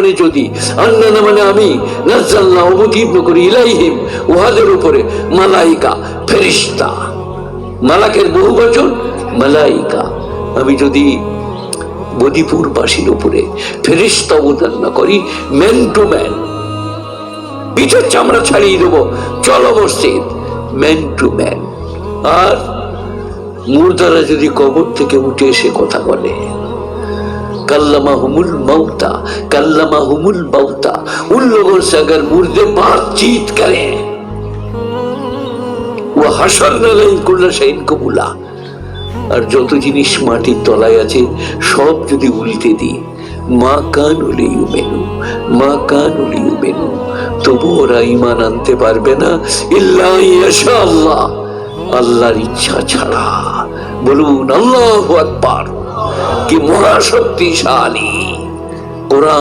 মানে যদি, আন্নানা মানে আমি, নাজ্জালনা অবতীর্ণ করি, ইলাইহিম উহাদের উপরে, মালাইকা ফেরেশতা, মালাকের বহুবচন মালাইকা। আমি যদি মদিপুরবাসীর উপরে ফেরেশতা অবতীর্ণ করি, ম্যান টু ম্যান, পিঠের চামড়া ছাড়িয়ে দেবো, চলো মসজিদ, ম্যান টু ম্যান। আর মুর্দারা যদি কবর থেকে উঠে এসে কথা বলে, कल्लमाहुमुल मौता, कल्लमाहुमुल मौता, उन लोगों से अगर मुर्दे बातचीत करें, वो हशरना लहुम कुल्ला शैइन को बुला, और যত জিনিস মাটির তলায় আছে সব যদি উল্টে দিই, মা কানু লিউমিনু, মা কানু লিউমিনু, তবু ওরা ঈমান আনতে পারবে না, ইল্লা ইয়াশা আল্লাহ, আল্লাহর ইচ্ছা ছাড়া। বলুন আল্লাহু আকবার, কি মহাশক্তিশালী কোরআন।